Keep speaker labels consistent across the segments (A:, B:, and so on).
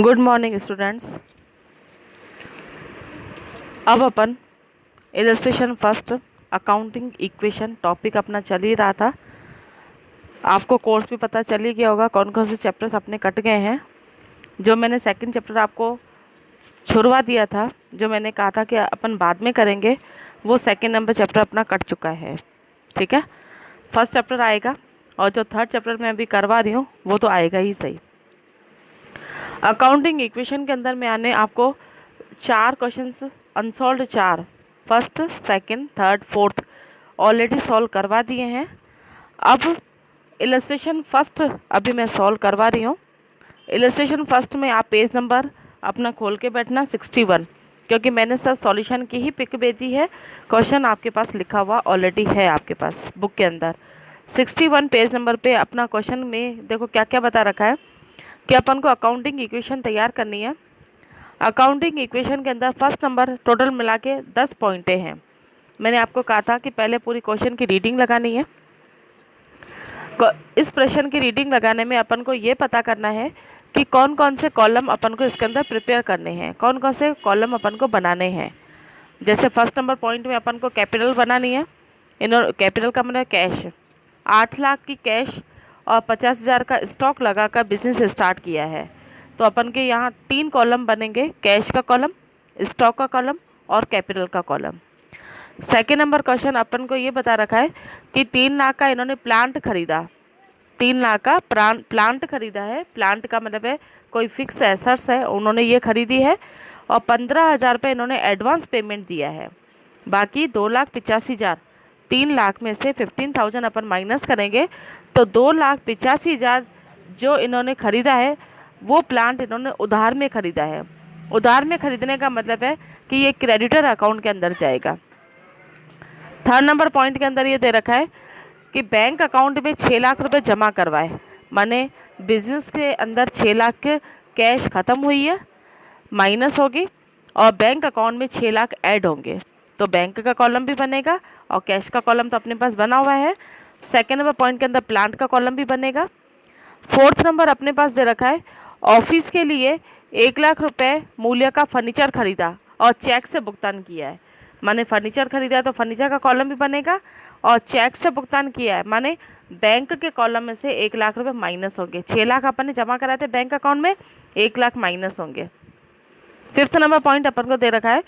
A: Good morning students. अब अपन illustration first accounting equation topic अपना चल ही रहा था। आपको कोर्स भी पता चल ही गया होगा कौन कौन से चैप्टर्स अपने कट गए हैं। जो मैंने सेकंड चैप्टर आपको छुड़वा दिया था, जो मैंने कहा था कि अपन बाद में करेंगे, वो सेकंड नंबर चैप्टर अपना कट चुका है। ठीक है, फर्स्ट चैप्टर आएगा और जो थर्ड चैप्टर मैं अभी करवा रही हूँ वो तो आएगा ही सही। अकाउंटिंग इक्वेशन के अंदर में आने आपको 4 questions unsolved, 4 first second third fourth already solve करवा दिए हैं। अब इलस्ट्रेशन फर्स्ट अभी मैं सॉल्व करवा रही हूँ। इलस्ट्रेशन फर्स्ट में आप पेज नंबर अपना खोल के बैठना 61, क्योंकि मैंने सब सॉल्यूशन की ही पिक भेजी है। क्वेश्चन आपके पास लिखा हुआ ऑलरेडी है आपके पास बुक के अंदर। 61 पेज नंबर पे अपना क्वेश्चन में देखो क्या क्या बता रखा है कि अपन को अकाउंटिंग इक्वेशन तैयार करनी है। अकाउंटिंग इक्वेशन के अंदर फर्स्ट नंबर टोटल मिला के 10 पॉइंटें हैं। मैंने आपको कहा था कि पहले पूरी क्वेश्चन की रीडिंग लगानी है। इस प्रश्न की रीडिंग लगाने में अपन को ये पता करना है कि कौन कौन से कॉलम अपन को इसके अंदर प्रिपेयर करने हैं, कौन कौन से कॉलम अपन को बनाने हैं। जैसे फर्स्ट नंबर पॉइंट में अपन को कैपिटल बनानी है। कैपिटल का मतलब कैश, 8 लाख की कैश और 50,000 का स्टॉक लगाकर बिजनेस स्टार्ट किया है। तो अपन के यहाँ 3 कॉलम बनेंगे, कैश का कॉलम, स्टॉक का कॉलम और कैपिटल का कॉलम। सेकेंड नंबर क्वेश्चन अपन को ये बता रखा है कि 3 लाख का इन्होंने प्लांट खरीदा, 3 लाख का प्लांट खरीदा है। प्लांट का मतलब है कोई फिक्स एसेट्स है, उन्होंने ये खरीदी है और 15,000 रुपये इन्होंने एडवांस पेमेंट दिया है। बाकी 2,85,000, 3 लाख में से 15,000 अपन माइनस करेंगे तो 2,85,000 जो इन्होंने ख़रीदा है वो प्लांट इन्होंने उधार में ख़रीदा है। उधार में ख़रीदने का मतलब है कि ये क्रेडिटर अकाउंट के अंदर जाएगा। थर्ड नंबर पॉइंट के अंदर ये दे रखा है कि बैंक अकाउंट में 6 लाख रुपए जमा करवाए, माने बिजनेस के अंदर 6 लाख कैश ख़त्म हुई है, माइनस होगी और बैंक अकाउंट में 6 लाख ऐड होंगे। तो बैंक का कॉलम भी बनेगा और कैश का कॉलम तो अपने पास बना हुआ है। सेकेंड नंबर पॉइंट के अंदर प्लांट का कॉलम भी बनेगा। फोर्थ नंबर अपने पास दे रखा है ऑफिस के लिए 1 लाख रुपए मूल्य का फर्नीचर खरीदा और चेक से भुगतान किया है। माने फर्नीचर खरीदा है तो फर्नीचर का कॉलम भी बनेगा और चेक से भुगतान किया है, माने बैंक के कॉलम में से 1 लाख रुपए माइनस होंगे। 6 लाख अपन ने जमा कराए थे बैंक अकाउंट में, 1 लाख माइनस होंगे। फिफ्थ नंबर पॉइंट अपन को दे रखा है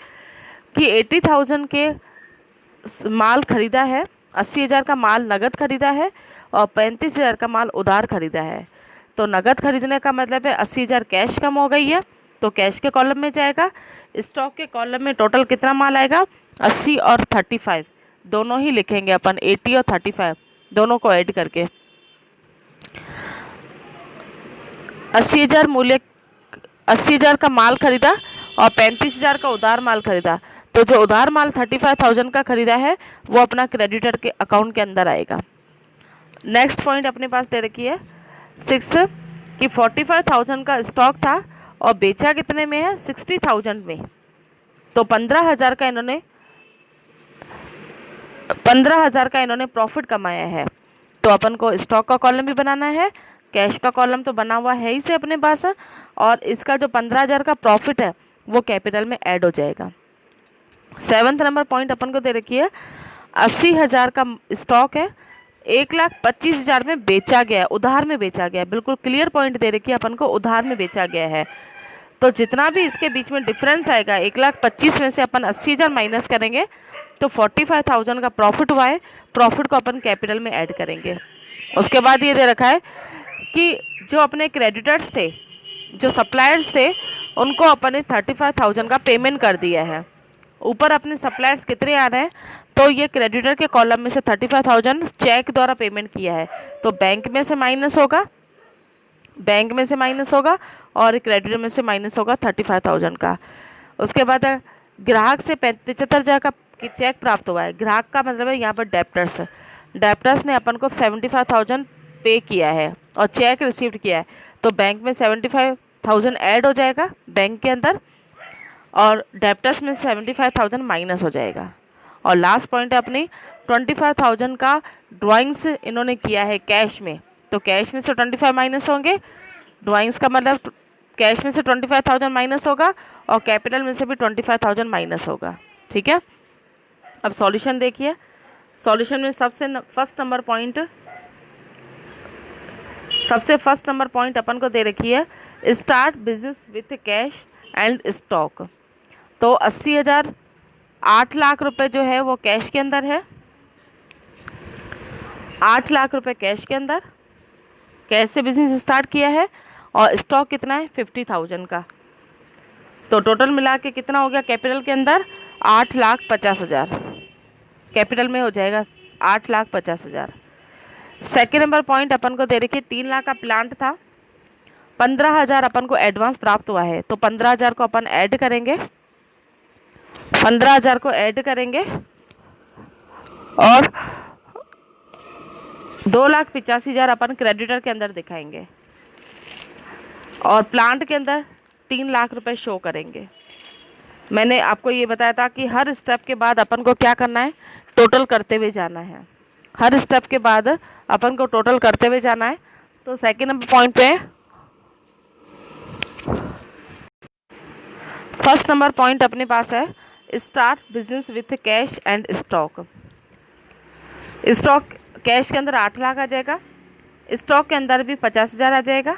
A: कि 80,000 के माल खरीदा है, 80,000 का माल नगद खरीदा है और 35,000 का माल उधार खरीदा है। तो नगद खरीदने का मतलब है 80,000 कैश कम हो गई है तो कैश के कॉलम में जाएगा। स्टॉक के कॉलम में टोटल कितना माल आएगा, 80 और 35 दोनों ही लिखेंगे अपन, 80 और 35 दोनों को ऐड करके। 80,000 का माल खरीदा और 35,000 का उधार माल खरीदा। तो जो उधार माल 35,000 का खरीदा है वो अपना क्रेडिटर के अकाउंट के अंदर आएगा। नेक्स्ट पॉइंट अपने पास दे रखी है 6 कि 45,000 का स्टॉक था और बेचा कितने में है, 60,000 में। तो 15,000 का इन्होंने प्रॉफिट कमाया है। तो अपन को स्टॉक का कॉलम भी बनाना है, कैश का कॉलम तो बना हुआ है ही से अपने पास, और इसका जो 15,000 का प्रॉफिट है वो कैपिटल में ऐड हो जाएगा। सेवन्थ नंबर पॉइंट अपन को दे रखी है 80,000 का स्टॉक है, 1,25,000 में बेचा गया, उधार में बेचा गया। बिल्कुल क्लियर पॉइंट दे रखी है अपन को, उधार में बेचा गया है। तो जितना भी इसके बीच में डिफरेंस आएगा 1,25,000 में से अपन 80,000 माइनस करेंगे तो 45,000 का प्रॉफिट हुआ है। प्रॉफिट को अपन कैपिटल में ऐड करेंगे। उसके बाद ये दे रखा है कि जो अपने क्रेडिटर्स थे, जो सप्लायर्स थे, उनको अपन ने 35,000 का पेमेंट कर दिया है। ऊपर अपने सप्लायर्स कितने आ रहे हैं, तो ये क्रेडिटर के कॉलम में से 35,000 चेक द्वारा पेमेंट किया है तो बैंक में से माइनस होगा, बैंक में से माइनस होगा और क्रेडिटर में से माइनस होगा 35,000 का। उसके बाद ग्राहक से 75,000 का चेक प्राप्त हुआ है। ग्राहक का मतलब है यहाँ पर डेप्टर्स, डेप्टर्स ने अपन को 75,000 पे किया है और चेक रिसीव्ड किया है। तो बैंक में 75,000 ऐड हो जाएगा बैंक के अंदर और डेप्टर्स में 75,000 माइनस हो जाएगा। और लास्ट पॉइंट है अपनी 25,000 का ड्राइंग्स इन्होंने किया है कैश में, तो कैश में से 25 माइनस होंगे। ड्राइंग्स का मतलब कैश में से 25,000 माइनस होगा और कैपिटल में से भी 25,000 माइनस होगा। ठीक है, अब सॉल्यूशन देखिए। सॉल्यूशन में सबसे फर्स्ट नंबर पॉइंट अपन को दे रखी है, start business with cash and stock. तो 80,000, 8 लाख रुपए जो है वो कैश के अंदर है, 8 लाख रुपए कैश के अंदर, कैश से बिजनेस स्टार्ट किया है, और स्टॉक कितना है 50,000 का। तो टोटल मिला के कितना हो गया कैपिटल के अंदर 8,50,000, कैपिटल में हो जाएगा 8,50,000। सेकेंड नंबर पॉइंट अपन को दे रखिए 3 लाख का प्लांट था, 15,000 अपन को एडवांस प्राप्त हुआ है, तो 15,000 को अपन ऐड करेंगे, 15,000 को ऐड करेंगे और 2,85,000 अपन क्रेडिटर के अंदर दिखाएंगे और प्लांट के अंदर 3 लाख रुपए शो करेंगे। मैंने आपको ये बताया था कि हर स्टेप के बाद अपन को क्या करना है, टोटल करते हुए जाना है। हर स्टेप के बाद अपन को टोटल करते हुए जाना है। तो सेकेंड नंबर पॉइंट पे फर्स्ट नंबर पॉइंट अपने पास है, start business with cash and stock. Stock cash के अंदर 8 लाख आ जाएगा, स्टॉक के अंदर भी 50,000 आ जाएगा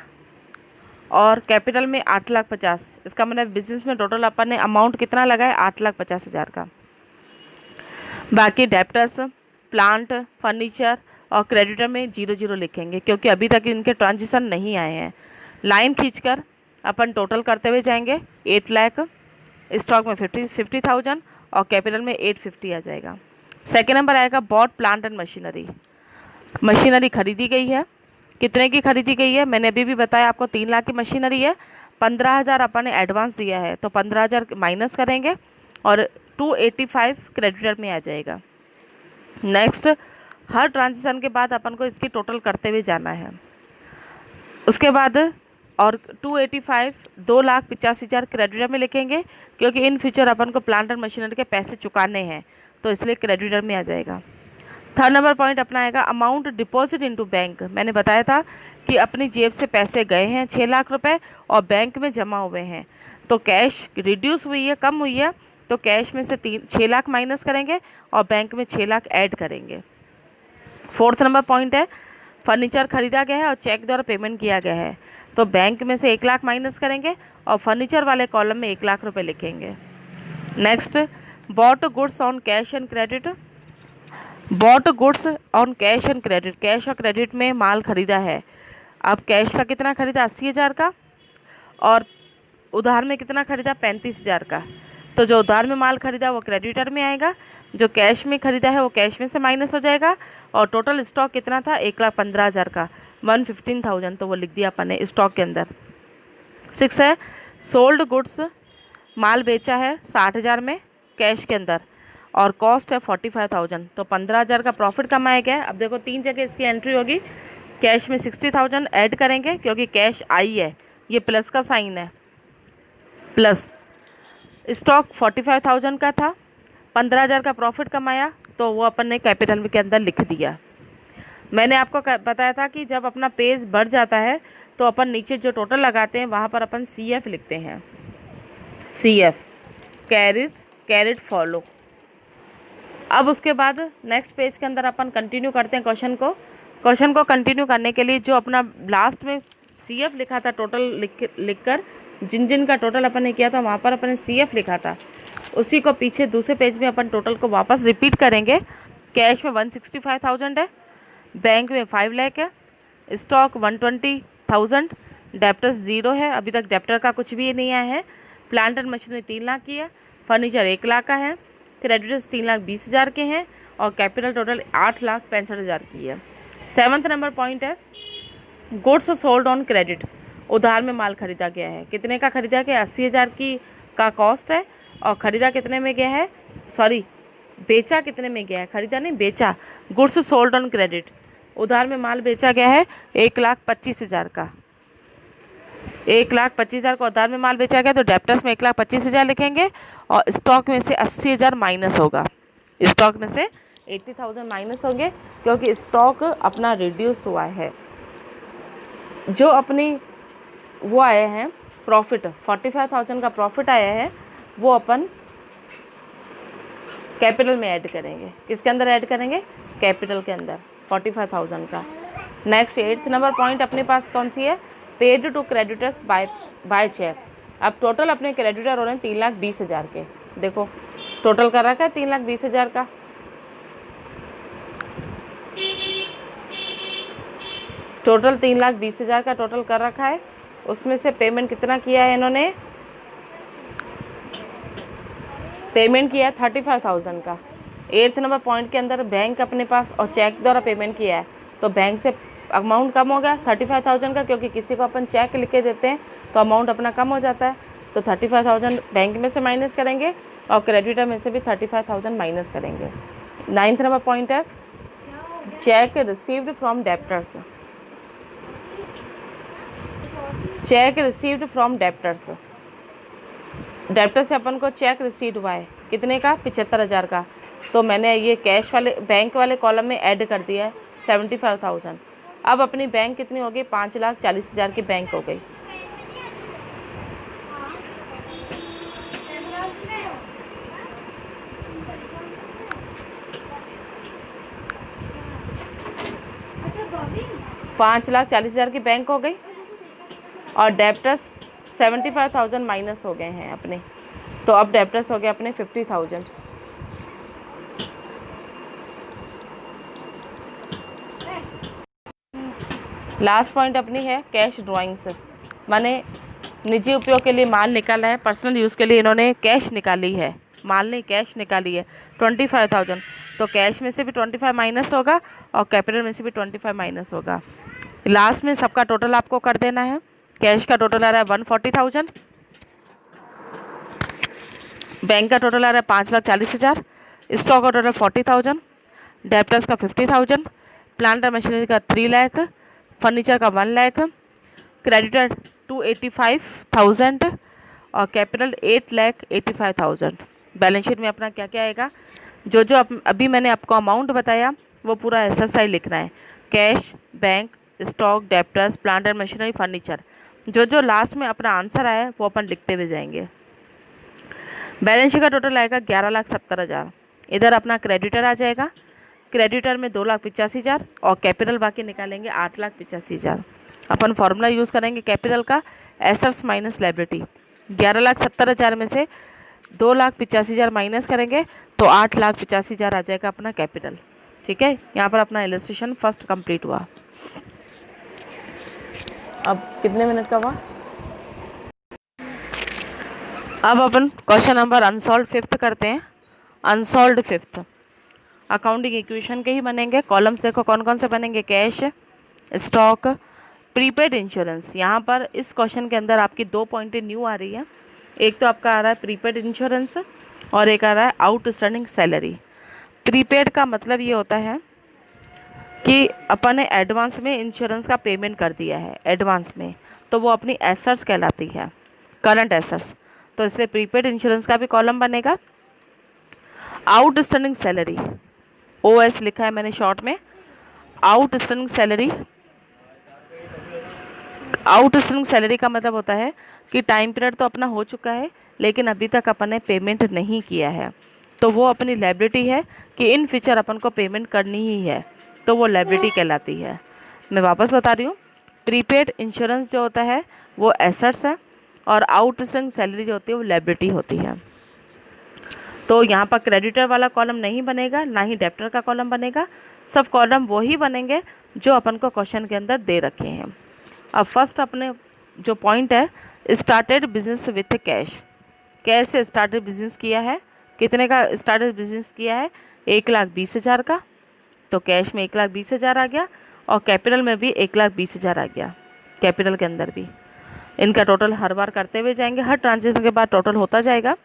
A: और कैपिटल में 8,50,000। इसका मतलब बिजनेस में टोटल अपन ने अमाउंट कितना लगा है 8,50,000 का। बाकी डेप्टर्स, प्लांट, फर्नीचर और क्रेडिटर में 0 लिखेंगे क्योंकि अभी तक इनके ट्रांजिशन नहीं आए हैं। लाइन खींचकर अपन टोटल करते हुए जाएंगे। 8 लाख, स्टॉक में 50,000 और कैपिटल में 850 आ जाएगा। सेकेंड नंबर आएगा bought plant and machinery. Machinery खरीदी गई है, कितने की खरीदी गई है मैंने अभी भी बताया आपको, 3 लाख की मशीनरी है, 15,000 अपन ने एडवांस दिया है तो 15,000 माइनस करेंगे और 285 क्रेडिटर में आ जाएगा। नेक्स्ट, हर ट्रांजेक्शन के बाद अपन को इसकी टोटल करते हुए जाना है। उसके बाद और 285 2,85,000 क्रेडिटर में लिखेंगे क्योंकि इन फ्यूचर अपन को प्लांट एंड मशीनरी के पैसे चुकाने हैं तो इसलिए क्रेडिटर में आ जाएगा। थर्ड नंबर पॉइंट अपना आएगा अमाउंट डिपॉजिट इनटू बैंक। मैंने बताया था कि अपनी जेब से पैसे गए हैं 6 लाख रुपए और बैंक में जमा हुए हैं, तो कैश रिड्यूस हुई है, कम हुई है, तो कैश में से 6 लाख माइनस करेंगे और बैंक में 6 लाख ऐड करेंगे। फोर्थ नंबर पॉइंट है फर्नीचर खरीदा गया है और चेक द्वारा पेमेंट किया गया है, तो बैंक में से 1 लाख माइनस करेंगे और फर्नीचर वाले कॉलम में 1 लाख रुपए लिखेंगे। Next, bought goods on cash and credit. Bought goods on cash and credit, cash और क्रेडिट में माल खरीदा है। अब कैश का कितना खरीदा 80,000 का और उधार में कितना खरीदा 35,000 का, तो जो उधार में माल खरीदा वो क्रेडिटर में आएगा, जो कैश में खरीदा है वो कैश में से माइनस हो जाएगा और टोटल स्टॉक कितना था 1,15,000 का, 115,000, तो वो लिख दिया अपन ने स्टॉक के अंदर। 6 है सोल्ड गुड्स, माल बेचा है 60,000 में कैश के अंदर और कॉस्ट है 45,000, तो 15,000 का प्रॉफिट कमाया गया है। अब देखो 3 जगह इसकी एंट्री होगी। कैश में 60,000 ऐड करेंगे क्योंकि कैश आई है, ये प्लस का साइन है, प्लस स्टॉक 45,000 का था, 15,000 का प्रॉफिट कमाया तो वो अपन ने कैपिटल के अंदर लिख दिया। मैंने आपको बताया था कि जब अपना पेज बढ़ जाता है तो अपन नीचे जो टोटल लगाते हैं वहाँ पर अपन CF लिखते हैं, CF कैरिड फॉलो। अब उसके बाद नेक्स्ट पेज के अंदर अपन कंटिन्यू करते हैं क्वेश्चन को कंटिन्यू करने के लिए जो अपना लास्ट में CF लिखा था टोटल लिखकर जिन का टोटल अपन ने किया था वहाँ पर अपन ने CF लिखा था, उसी को पीछे दूसरे पेज में अपन टोटल को वापस रिपीट करेंगे। कैश में 165,000 है, बैंक में 5 लाख है, स्टॉक 120,000, डेप्टर्स 0 है, अभी तक डेप्टर का कुछ भी नहीं आया है, प्लांट एंड मशीनरी 3 लाख की है, फर्नीचर 1 लाख का है, क्रेडिटर्स 3,20,000 के हैं और कैपिटल टोटल 8,65,000 की है। 7th नंबर पॉइंट है गुड्स सोल्ड ऑन क्रेडिट, उधार में माल खरीदा गया है। कितने का खरीदा गया 80,000 की का कॉस्ट है और ख़रीदा कितने में गया है, बेचा कितने में गया है, खरीदा नहीं बेचा। गुड्स सोल्ड ऑन क्रेडिट, उधार में माल बेचा गया है 1,25,000 का, 1,25,000 का उधार में माल बेचा गया तो डेप्टर्स में 1,25,000 लिखेंगे और स्टॉक में से 80,000 माइनस होगा, स्टॉक में से 80,000 माइनस होंगे क्योंकि स्टॉक अपना रिड्यूस हुआ है। जो अपनी वो आए हैं प्रॉफिट 45,000 का प्रॉफिट आया है वो अपन कैपिटल में ऐड करेंगे। किसके अंदर ऐड करेंगे? कैपिटल के अंदर 45,000 का। नेक्स्ट 8th नंबर पॉइंट अपने पास कौन सी है? Paid to creditors by cheque. अब टोटल अपने क्रेडिटर हो रहे हैं 3,20,000 के। देखो टोटल कर रखा है 3,20,000 का। टोटल 3,20,000 का टोटल कर रखा है। उसमें से पेमेंट कितना किया है इन्होंने? पेमेंट किया है 35,000 का। 8th नंबर पॉइंट के अंदर बैंक अपने पास और चेक द्वारा पेमेंट किया है, तो बैंक से अमाउंट कम हो गया 35,000 का, क्योंकि किसी को अपन चेक लिख के देते हैं तो अमाउंट अपना कम हो जाता है। तो 35,000 बैंक में से माइनस करेंगे और क्रेडिटर में से भी 35,000 माइनस करेंगे। 9th नंबर पॉइंट है check received from debtors. Check received from debtors. Debtor से अपन को चेक रिसीव हुआ है कितने का? 75,000 का। तो मैंने ये कैश वाले बैंक वाले कॉलम में ऐड कर दिया है 75,000। अब अपनी बैंक कितनी हो गई? 5,40,000 की बैंक हो गई। $5,40,000 की बैंक हो गई और डेप्टर्स 75,000 माइनस हो गए हैं अपने। तो अब डेप्टर्स हो गए अपने 50,000। लास्ट पॉइंट अपनी है कैश ड्राइंग्स। माने निजी उपयोग के लिए माल निकाला है, पर्सनल यूज़ के लिए इन्होंने कैश निकाली है, माल नहीं कैश निकाली है 25,000। तो कैश में से भी 25 माइनस होगा और कैपिटल में से भी 25 माइनस होगा। लास्ट में सबका टोटल आपको कर देना है। कैश का टोटल आ रहा है 140,000, बैंक का टोटल आ रहा है 5,40,000, स्टॉक का टोटल 40,000, डेप्टर्स का 50,000, प्लांट और मशीनरी का 3 लाख, फर्नीचर का 1 लाख, क्रेडिटर 285,000 और कैपिटल 8,85,000। बैलेंस शीट में अपना क्या क्या आएगा? जो जो अभी मैंने आपको अमाउंट बताया वो पूरा एक्सरसाइज लिखना है। Cash, bank, stock, debtors, plant and machinery, furniture. जो जो लास्ट में अपना आंसर आया वो अपन लिखते हुए जाएंगे। बैलेंस शीट का टोटल आएगा 11,70,000। इधर अपना क्रेडिटर आ जाएगा, क्रेडिटर में 2,85,000 और कैपिटल बाकी निकालेंगे 8,85,000। अपन फॉर्मूला यूज़ करेंगे कैपिटल का, एसेट्स माइनस लायबिलिटी। 11,70,000 में से 2,85,000 माइनस करेंगे तो 8,85,000 आ जाएगा अपना कैपिटल। ठीक है, यहाँ पर अपना इलस्ट्रेशन फर्स्ट कंप्लीट हुआ। अब कितने मिनट का हुआ? अब अपन क्वेश्चन नंबर अनसॉल्व 5th करते हैं। अनसॉल्व 5th अकाउंटिंग इक्वेशन के ही बनेंगे। कॉलम्स देखो कौन कौन से बनेंगे? Cash, stock, prepaid, insurance. यहाँ पर इस क्वेश्चन के अंदर आपकी 2 पॉइंटें न्यू आ रही है। एक तो आपका आ रहा है प्रीपेड इंश्योरेंस और एक आ रहा है आउटस्टैंडिंग सैलरी। प्रीपेड का मतलब ये होता है कि अपन ने एडवांस में इंश्योरेंस का पेमेंट कर दिया है एडवांस में, तो वो अपनी एसेट्स कहलाती है, करंट एसेट्स। तो इसलिए प्रीपेड इंश्योरेंस का भी कॉलम बनेगा। आउटस्टैंडिंग सैलरी, OS लिखा है मैंने शॉर्ट में। आउटस्टैंडिंग सैलरी, आउटस्टैंडिंग सैलरी का मतलब होता है कि टाइम पीरियड तो अपना हो चुका है लेकिन अभी तक अपन ने पेमेंट नहीं किया है, तो वो अपनी लायबिलिटी है कि इन फ्यूचर अपन को पेमेंट करनी ही है, तो वो लायबिलिटी कहलाती है। मैं वापस बता रही हूँ, प्रीपेड इंश्योरेंस जो होता है वो एसेट्स है और आउटस्टैंडिंग सैलरी जो होती है वो लायबिलिटी होती है। तो यहाँ पर क्रेडिटर वाला कॉलम नहीं बनेगा, ना ही डेप्टर का कॉलम बनेगा। सब कॉलम वही बनेंगे जो अपन को क्वेश्चन के अंदर दे रखे हैं। अब फर्स्ट अपने जो पॉइंट है, started business with cash. Cash से स्टार्टेड बिजनेस किया है, कितने का स्टार्टेड बिजनेस किया है? 1,20,000 का। तो कैश में 1,20,000 आ गया और कैपिटल में भी 1,20,000 आ गया, कैपिटल के अंदर भी। इनका टोटल हर बार करते हुए जाएंगे, हर ट्रांजेक्शन के बाद टोटल होता जाएगा।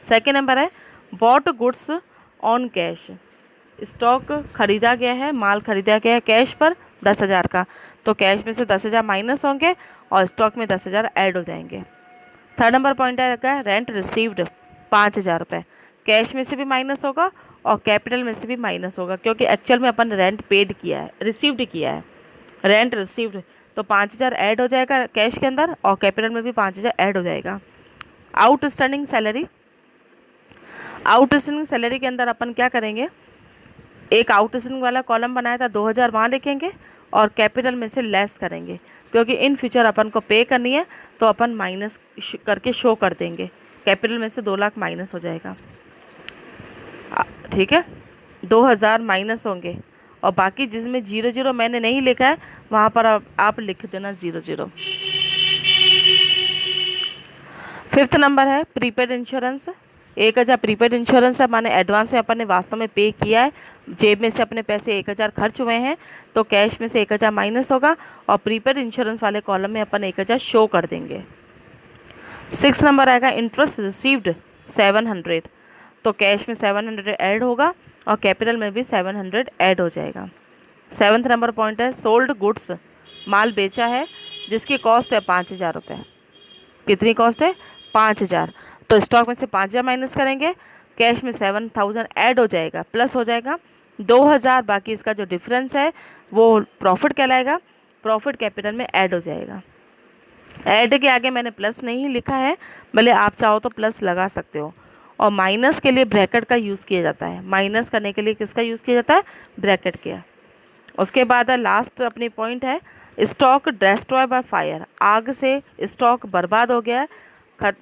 A: सेकेंड नंबर है bought goods on cash. Stock खरीदा गया है, माल खरीदा गया है कैश पर 10,000 का, तो कैश में से 10,000 माइनस होंगे और स्टॉक में 10,000 ऐड हो जाएंगे। थर्ड नंबर पॉइंट है रेंट रिसीव्ड 5,000 रुपये। कैश में से भी माइनस होगा और कैपिटल में से भी माइनस होगा, क्योंकि एक्चुअल में अपन रेंट पेड किया है, रिसीव्ड किया है। रेंट रिसीव्ड तो 5,000 ऐड हो जाएगा कैश के अंदर और कैपिटल में भी 5,000 ऐड हो जाएगा। आउटस्टैंडिंग सैलरी, आउटस्टैंडिंग सैलरी के अंदर अपन क्या करेंगे, एक आउटस्टैंडिंग वाला कॉलम बनाया था, 2,000 वहाँ लिखेंगे और कैपिटल में से लेस करेंगे, क्योंकि इन फ्यूचर अपन को पे करनी है तो अपन माइनस करके शो कर देंगे। कैपिटल में से 2 लाख माइनस हो जाएगा, ठीक है, 2,000 माइनस होंगे और बाकी जिसमें 0 मैंने नहीं लिखा है वहाँ पर आप लिख देना 0। फिफ्थ नंबर है प्रीपेड इंश्योरेंस। 1,000 प्रीपेड इंश्योरेंस है, माने एडवांस में अपन ने वास्तव में पे किया है, जेब में से अपने पैसे 1,000 खर्च हुए हैं तो कैश में से 1,000 माइनस होगा और प्रीपेड इंश्योरेंस वाले कॉलम में अपन 1,000 शो कर देंगे। 6 नंबर आएगा इंटरेस्ट रिसीव्ड 700, तो कैश में 700 ऐड होगा और कैपिटल में भी 700 ऐड हो जाएगा। 7th नंबर पॉइंट है सोल्ड गुड्स, माल बेचा है जिसकी कॉस्ट है 5,000 रुपये। कितनी कॉस्ट है? 5,000, तो स्टॉक में से 5,000 माइनस करेंगे, कैश में 7,000 ऐड हो जाएगा, प्लस हो जाएगा 2,000, बाकी इसका जो डिफरेंस है वो प्रॉफिट कहलाएगा, प्रॉफिट कैपिटल में ऐड हो जाएगा। ऐड के आगे मैंने प्लस नहीं लिखा है, भले आप चाहो तो प्लस लगा सकते हो। और माइनस के लिए ब्रैकेट का यूज़ किया जाता है, माइनस करने के लिए किसका यूज़ किया जाता है? ब्रैकेट का। उसके बाद लास्ट अपनी पॉइंट है स्टॉक डिस्ट्रॉय बाय फायर, आग से स्टॉक बर्बाद हो गया है,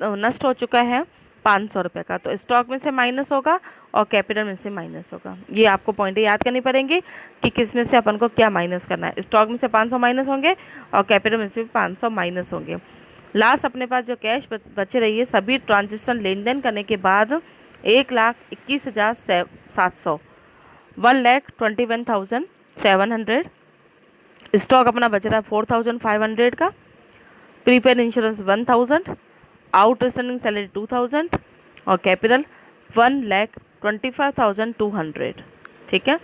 A: नष्ट हो चुका है 500 रुपये का, तो स्टॉक में से माइनस होगा और कैपिटल में से माइनस होगा। ये आपको पॉइंट याद करनी पड़ेंगी कि किस में से अपन को क्या माइनस करना है। स्टॉक में से 500 माइनस होंगे और कैपिटल में से भी 500 माइनस होंगे। लास्ट अपने पास जो कैश बचे रही है सभी ट्रांजेक्शन लेन देन करने के बाद 1,21,700, 1,21,700। स्टॉक अपना बच रहा है 4,500 का, प्रीपेड इंश्योरेंस 1,000, आउटस्टैंडिंग सैलरी 2,000 और कैपिटल 1,25,200। ठीक है,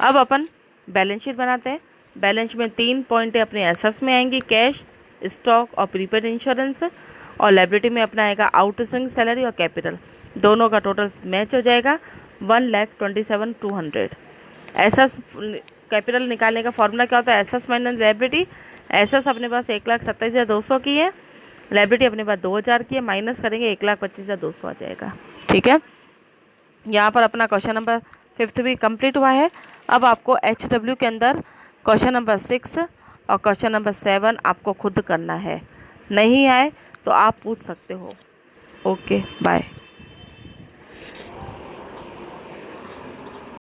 A: अब अपन बैलेंस शीट बनाते हैं। बैलेंस में 3 पॉइंटें अपने एसेट्स में आएंगी, कैश, स्टॉक और प्रीपेड इंश्योरेंस, और लायबिलिटी में अपना आएगा आउटस्टैंडिंग सैलरी और कैपिटल, दोनों का टोटल मैच हो जाएगा 1,27,200। एसेट्स कैपिटल निकालने का फॉर्मूला क्या होता है? Assets minus liability. एसेट्स अपने पास 1,27,200 की है, लायबिलिटी अपने पास 2,000 की है, माइनस करेंगे 1,25,200 आ जाएगा। ठीक है, यहाँ पर अपना क्वेश्चन नंबर 5 भी कंप्लीट हुआ है। अब आपको HW के अंदर क्वेश्चन नंबर 6 और क्वेश्चन नंबर 7 आपको खुद करना है, नहीं आए तो आप पूछ सकते हो। Okay, bye.